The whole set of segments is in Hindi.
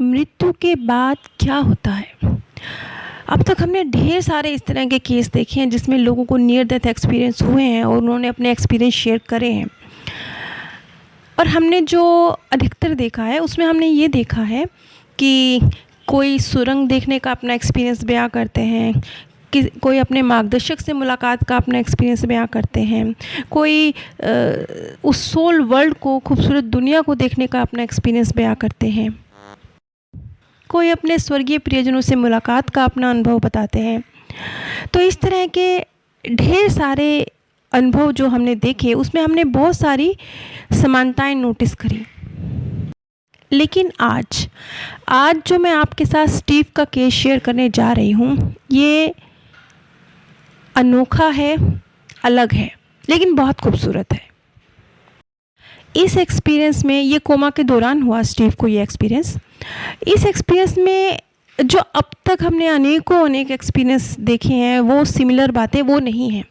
मृत्यु के बाद क्या होता है। अब तक हमने ढेर सारे इस तरह के केस देखे हैं जिसमें लोगों को नियर डेथ एक्सपीरियंस हुए हैं और उन्होंने अपने एक्सपीरियंस शेयर करे हैं। और हमने जो अधिकतर देखा है उसमें हमने ये देखा है कि कोई सुरंग देखने का अपना एक्सपीरियंस बयां करते हैं, कि कोई अपने मार्गदर्शक से मुलाकात का अपना एक्सपीरियंस बयां करते हैं, कोई उस सोल वर्ल्ड को, खूबसूरत दुनिया को देखने का अपना एक्सपीरियंस बयां करते हैं, कोई अपने स्वर्गीय प्रियजनों से मुलाकात का अपना अनुभव बताते हैं। तो इस तरह के ढेर सारे अनुभव जो हमने देखे उसमें हमने बहुत सारी समानताएं नोटिस करी। लेकिन आज जो मैं आपके साथ स्टीव का केस शेयर करने जा रही हूँ, ये अनोखा है, अलग है, लेकिन बहुत खूबसूरत है। इस एक्सपीरियंस में, ये कोमा के दौरान हुआ स्टीव को ये एक्सपीरियंस। इस एक्सपीरियंस में जो अब तक हमने अनेक एक्सपीरियंस देखे हैं, वो सिमिलर बातें वो नहीं हैं।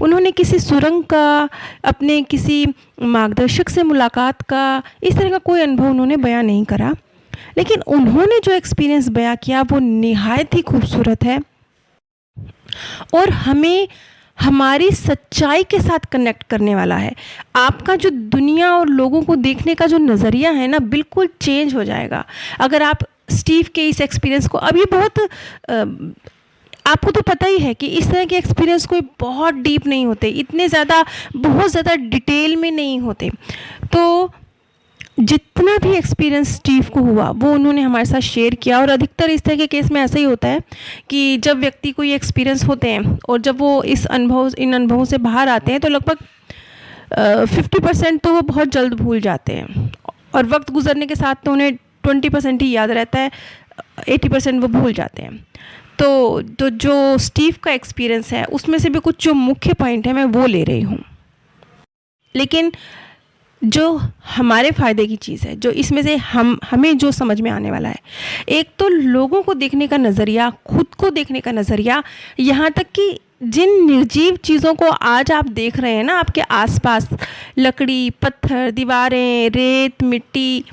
उन्होंने किसी सुरंग का, अपने किसी मार्गदर्शक से मुलाकात का, इस तरह का कोई अनुभव उन्होंने बयां नहीं करा। लेकिन उन्होंने जो एक्सपीरियंस बयां किया वो निहायत ही खूबसूरत है और हमें हमारी सच्चाई के साथ कनेक्ट करने वाला है। आपका जो दुनिया और लोगों को देखने का जो नज़रिया है ना, बिल्कुल चेंज हो जाएगा अगर आप स्टीव के इस एक्सपीरियंस को। अब ये बहुत आपको तो पता ही है कि इस तरह के एक्सपीरियंस कोई बहुत डीप नहीं होते, इतने ज़्यादा, बहुत ज़्यादा डिटेल में नहीं होते। तो जितना भी एक्सपीरियंस स्टीव को हुआ वो उन्होंने हमारे साथ शेयर किया। और अधिकतर इस तरह के केस में ऐसा ही होता है कि जब व्यक्ति को ये एक्सपीरियंस होते हैं और जब वो इन अनुभवों से बाहर आते हैं तो लगभग 50% तो वो बहुत जल्द भूल जाते हैं और वक्त गुजरने के साथ तो उन्हें 20% ही याद रहता है, 80% वो भूल जाते हैं। तो जो स्टीव का एक्सपीरियंस है उसमें से भी कुछ जो मुख्य पॉइंट है मैं वो ले रही हूँ। लेकिन जो हमारे फ़ायदे की चीज़ है, जो इसमें से हमें जो समझ में आने वाला है, एक तो लोगों को देखने का नज़रिया, खुद को देखने का नज़रिया, यहाँ तक कि जिन निर्जीव चीज़ों को आज आप देख रहे हैं ना आपके आसपास, लकड़ी, पत्थर, दीवारें, रेत, मिट्टी,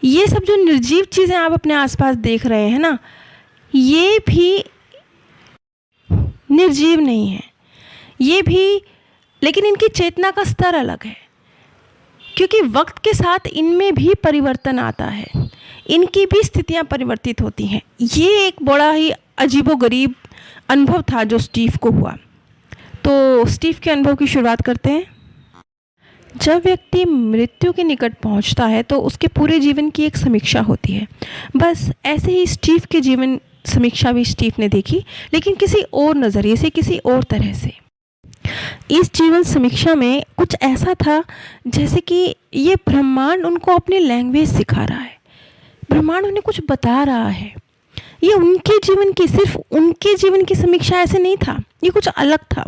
ये सब जो निर्जीव चीज़ें आप अपने आसपास देख रहे हैं ना, ये भी निर्जीव नहीं है, ये भी, लेकिन इनकी चेतना का स्तर अलग है क्योंकि वक्त के साथ इनमें भी परिवर्तन आता है, इनकी भी स्थितियां परिवर्तित होती हैं। ये एक बड़ा ही अजीबोगरीब अनुभव था जो स्टीव को हुआ। तो स्टीव के अनुभव की शुरुआत करते हैं। जब व्यक्ति मृत्यु के निकट पहुंचता है तो उसके पूरे जीवन की एक समीक्षा होती है। बस ऐसे ही स्टीव के जीवन समीक्षा भी स्टीव ने देखी, लेकिन किसी और नज़रिए से, किसी और तरह से। इस जीवन समीक्षा में कुछ ऐसा था जैसे कि ये ब्रह्मांड उनको अपनी लैंग्वेज सिखा रहा है, ब्रह्मांड उन्हें कुछ बता रहा है। ये उनके जीवन की, सिर्फ उनके जीवन की समीक्षा ऐसे नहीं था, ये कुछ अलग था।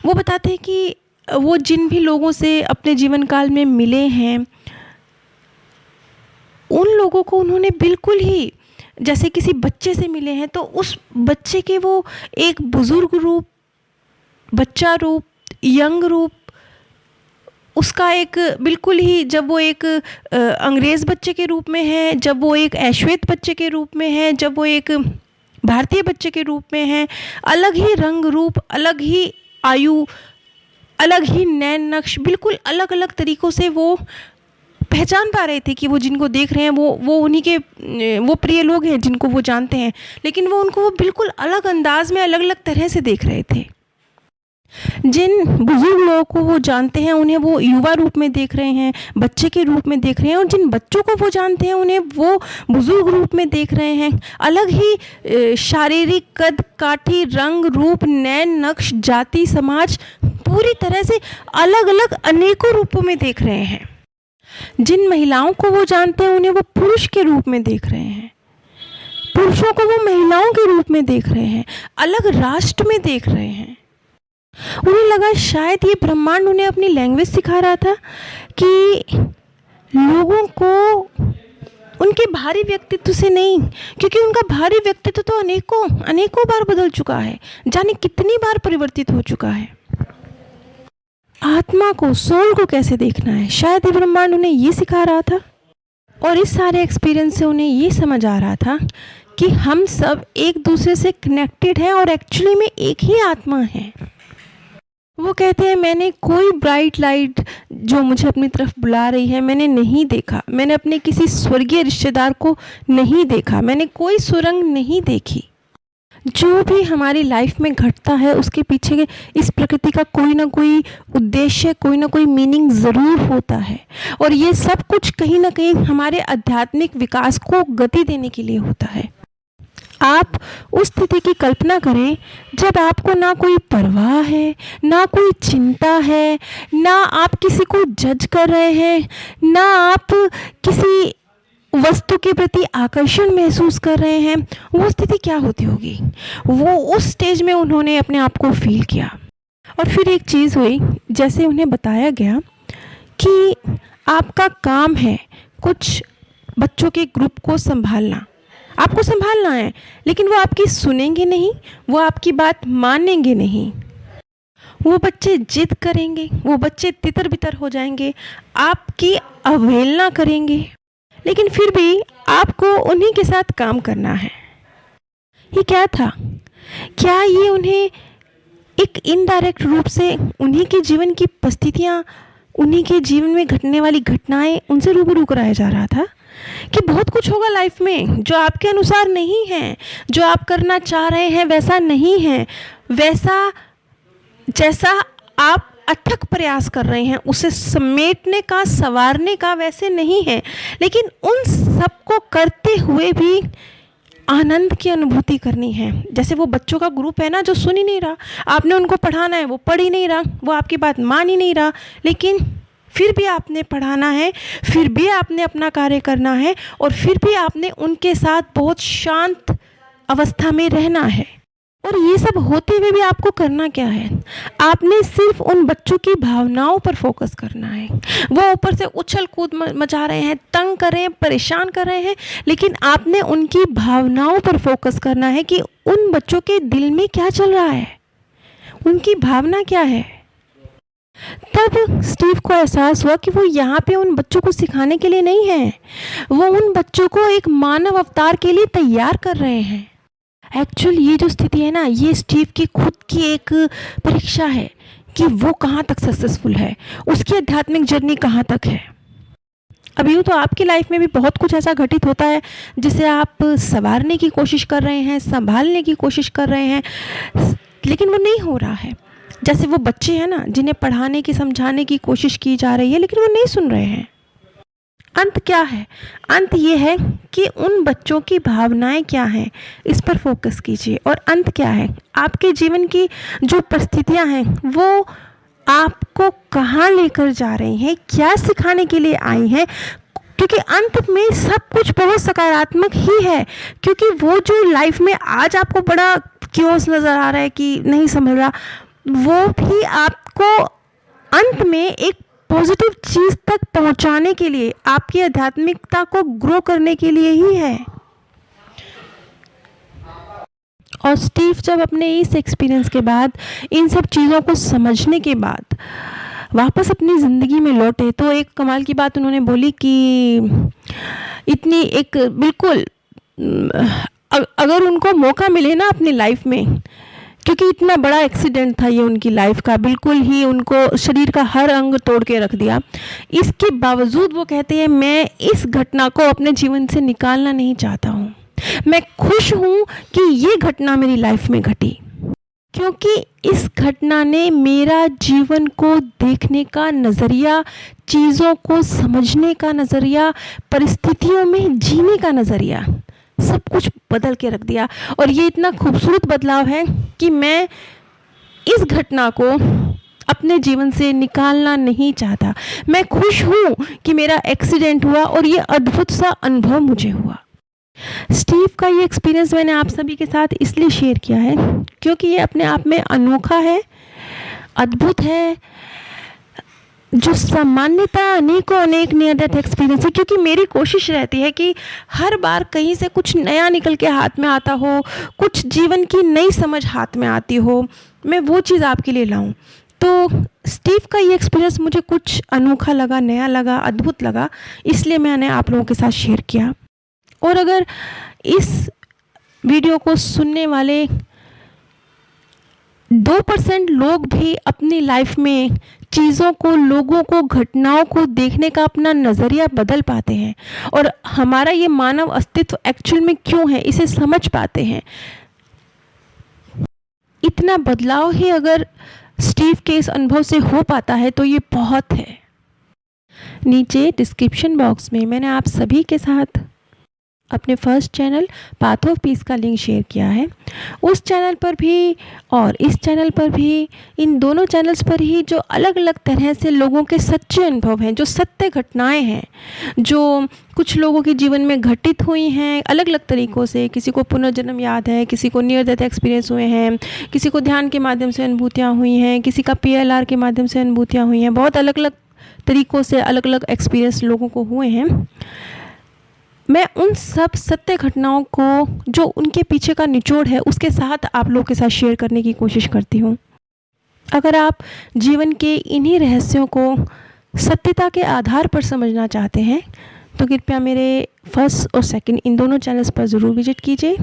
वो बताते हैं कि वो जिन भी लोगों से अपने जीवन काल में मिले हैं, उन लोगों को उन्होंने बिल्कुल ही जैसे किसी बच्चे से मिले हैं तो उस बच्चे के वो एक बुजुर्ग रूप, बच्चा रूप, यंग रूप, उसका एक बिल्कुल ही, जब वो एक अंग्रेज़ बच्चे के रूप में है, जब वो एक ऐश्वेत बच्चे के रूप में है, जब वो एक भारतीय बच्चे के रूप में है, अलग ही रंग रूप, अलग ही आयु, अलग ही नैन नक्श, बिल्कुल अलग अलग तरीक़ों से वो पहचान पा रहे थे कि वो जिनको देख रहे हैं वो उन्हीं के वो प्रिय लोग हैं जिनको वो जानते हैं, लेकिन वो उनको वो बिल्कुल अलग अंदाज में, अलग अलग तरह से देख रहे थे। जिन बुजुर्ग लोगों को वो जानते हैं उन्हें वो युवा रूप में देख रहे हैं, बच्चे के रूप में देख रहे हैं, और जिन बच्चों को वो जानते हैं उन्हें वो बुजुर्ग रूप में देख रहे हैं। अलग ही शारीरिक कद काठी, रंग रूप, नैन नक्श, जाति, समाज, पूरी तरह से अलग अलग अनेकों रूपों में देख रहे हैं। जिन महिलाओं को वो जानते हैं उन्हें वो पुरुष के रूप में देख रहे हैं, पुरुषों को वो महिलाओं के रूप में देख रहे हैं, अलग राष्ट्र में देख रहे हैं। उन्हें लगा शायद ये ब्रह्मांड उन्हें अपनी लैंग्वेज सिखा रहा था कि लोगों को उनके भारी व्यक्तित्व से नहीं, क्योंकि उनका भारी व्यक्तित्व तो अनेकों बार बदल चुका है, जाने कितनी बार परिवर्तित हो चुका है। आत्मा को, सोल को कैसे देखना है, शायद ये ब्रह्मांड उन्हें ये सिखा रहा था। और इस सारे एक्सपीरियंस से उन्हें ये समझ आ रहा था कि हम सब एक दूसरे से कनेक्टेड हैं और एक्चुअली में एक ही आत्मा है। वो कहते हैं, मैंने कोई ब्राइट लाइट जो मुझे अपनी तरफ बुला रही है मैंने नहीं देखा, मैंने अपने किसी स्वर्गीय रिश्तेदार को नहीं देखा, मैंने कोई सुरंग नहीं देखी। जो भी हमारी लाइफ में घटता है उसके पीछे इस प्रकृति का कोई ना कोई उद्देश्य, कोई ना कोई मीनिंग ज़रूर होता है, और ये सब कुछ कहीं ना कहीं हमारे आध्यात्मिक विकास को गति देने के लिए होता है। आप उस स्थिति की कल्पना करें जब आपको ना कोई परवाह है, ना कोई चिंता है, ना आप किसी को जज कर रहे हैं, ना आप किसी वस्तु के प्रति आकर्षण महसूस कर रहे हैं। वो स्थिति क्या होती होगी? वो उस स्टेज में उन्होंने अपने आप को फील किया। और फिर एक चीज़ हुई, जैसे उन्हें बताया गया कि आपका काम है कुछ बच्चों के ग्रुप को संभालना, आपको संभालना है, लेकिन वो आपकी सुनेंगे नहीं, वो आपकी बात मानेंगे नहीं। वो बच्चे जिद करेंगे, वो बच्चे तितर बितर हो जाएंगे, आपकी अवहेलना करेंगे, लेकिन फिर भी आपको उन्हीं के साथ काम करना है। ये क्या था? क्या ये उन्हें एक इनडायरेक्ट रूप से उन्हीं के जीवन की परिस्थितियाँ, उन्हीं के जीवन में घटने वाली घटनाएं उनसे रूबरू कराया जा रहा था कि बहुत कुछ होगा लाइफ में जो आपके अनुसार नहीं है, जो आप करना चाह रहे हैं वैसा नहीं है, वैसा जैसा आप अथक प्रयास कर रहे हैं उसे समेटने का, संवारने का वैसे नहीं है। लेकिन उन सब को करते हुए भी आनंद की अनुभूति करनी है। जैसे वो बच्चों का ग्रुप है ना जो सुन ही नहीं रहा, आपने उनको पढ़ाना है, वो पढ़ ही नहीं रहा, वो आपकी बात मान ही नहीं रहा, लेकिन फिर भी आपने पढ़ाना है, फिर भी आपने अपना कार्य करना है, और फिर भी आपने उनके साथ बहुत शांत अवस्था में रहना है। और ये सब होते हुए भी आपको करना क्या है? आपने सिर्फ उन बच्चों की भावनाओं पर फोकस करना है। वो ऊपर से उछल कूद मचा रहे हैं, तंग कर रहे हैं, परेशान कर रहे हैं, लेकिन आपने उनकी भावनाओं पर फोकस करना है कि उन बच्चों के दिल में क्या चल रहा है, उनकी भावना क्या है। तब स्टीव को एहसास हुआ कि वो यहाँ पे उन बच्चों को सिखाने के लिए नहीं है, वो उन बच्चों को एक मानव अवतार के लिए तैयार कर रहे हैं। एक्चुअल ये जो स्थिति है ना, ये स्टीव की खुद की एक परीक्षा है कि वो कहाँ तक सक्सेसफुल है, उसकी आध्यात्मिक जर्नी कहाँ तक है। अब यूँ तो आपकी लाइफ में भी बहुत कुछ ऐसा घटित होता है जिसे आप संवारने की कोशिश कर रहे हैं, संभालने की कोशिश कर रहे हैं, लेकिन वो नहीं हो रहा है। जैसे वो बच्चे हैं ना जिन्हें पढ़ाने की, समझाने की कोशिश की जा रही है, लेकिन वो नहीं सुन रहे हैं। अंत क्या है? अंत ये है कि उन बच्चों की भावनाएं क्या हैं, इस पर फोकस कीजिए। और अंत क्या है? आपके जीवन की जो परिस्थितियां हैं वो आपको कहाँ लेकर जा रही हैं, क्या सिखाने के लिए आई हैं, क्योंकि अंत में सब कुछ बहुत सकारात्मक ही है। क्योंकि वो जो लाइफ में आज आपको बड़ा क्योस नज़र आ रहा है कि नहीं संभल रहा, वो भी आपको अंत में एक पॉजिटिव चीज़ तक पहुंचाने के लिए, आपकी आध्यात्मिकता को ग्रो करने के लिए ही है। और स्टीव जब अपने इस एक्सपीरियंस के बाद, इन सब चीज़ों को समझने के बाद वापस अपनी ज़िंदगी में लौटे, तो एक कमाल की बात उन्होंने बोली कि इतनी एक बिल्कुल अगर उनको मौका मिले ना अपनी लाइफ में, क्योंकि इतना बड़ा एक्सीडेंट था ये उनकी लाइफ का, बिल्कुल ही उनको शरीर का हर अंग तोड़ के रख दिया, इसके बावजूद वो कहते हैं मैं इस घटना को अपने जीवन से निकालना नहीं चाहता हूँ। मैं खुश हूँ कि ये घटना मेरी लाइफ में घटी, क्योंकि इस घटना ने मेरा जीवन को देखने का नज़रिया, चीज़ों को समझने का नज़रिया, परिस्थितियों में जीने का नज़रिया, सब कुछ बदल के रख दिया। और ये इतना खूबसूरत बदलाव है कि मैं इस घटना को अपने जीवन से निकालना नहीं चाहता। मैं खुश हूँ कि मेरा एक्सीडेंट हुआ और ये अद्भुत सा अनुभव मुझे हुआ। स्टीव का ये एक्सपीरियंस मैंने आप सभी के साथ इसलिए शेयर किया है क्योंकि ये अपने आप में अनोखा है, अद्भुत है, जो सामान्यता अनेकों अनेक नियर डेथ एक्सपीरियंस है। क्योंकि मेरी कोशिश रहती है कि हर बार कहीं से कुछ नया निकल के हाथ में आता हो, कुछ जीवन की नई समझ हाथ में आती हो, मैं वो चीज़ आपके लिए लाऊं। तो स्टीव का ये एक्सपीरियंस मुझे कुछ अनोखा लगा, नया लगा, अद्भुत लगा, इसलिए मैंने आप लोगों के साथ शेयर किया। और अगर इस वीडियो को सुनने वाले 2% लोग भी अपनी लाइफ में चीज़ों को, लोगों को, घटनाओं को देखने का अपना नज़रिया बदल पाते हैं और हमारा ये मानव अस्तित्व एक्चुअल में क्यों है इसे समझ पाते हैं, इतना बदलाव ही अगर स्टीव के इस अनुभव से हो पाता है तो ये बहुत है। नीचे डिस्क्रिप्शन बॉक्स में मैंने आप सभी के साथ अपने first channel path of peace का लिंक शेयर किया है। उस चैनल पर भी और इस चैनल पर भी, इन दोनों चैनल्स पर ही जो अलग अलग तरह से लोगों के सच्चे अनुभव हैं, जो सत्य घटनाएं हैं, जो कुछ लोगों के जीवन में घटित हुई हैं अलग अलग तरीक़ों से, किसी को पुनर्जन्म याद है, किसी को नियर डेथ एक्सपीरियंस हुए हैं, किसी को ध्यान के माध्यम से अनुभूतियाँ हुई हैं, किसी का PLR के माध्यम से अनुभूतियाँ हुई हैं, बहुत अलग अलग तरीक़ों से अलग अलग एक्सपीरियंस लोगों को हुए हैं। मैं उन सब सत्य घटनाओं को जो उनके पीछे का निचोड़ है उसके साथ आप लोगों के साथ शेयर करने की कोशिश करती हूँ। अगर आप जीवन के इन्हीं रहस्यों को सत्यता के आधार पर समझना चाहते हैं तो कृपया मेरे फर्स्ट और सेकंड इन दोनों चैनल्स पर ज़रूर विजिट कीजिए।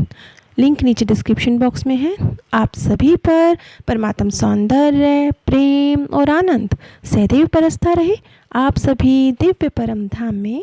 लिंक नीचे डिस्क्रिप्शन बॉक्स में है। आप सभी पर परमात्म सौंदर्य, प्रेम और आनंद सदैव बरसता रहे। आप सभी दिव्य परम धाम में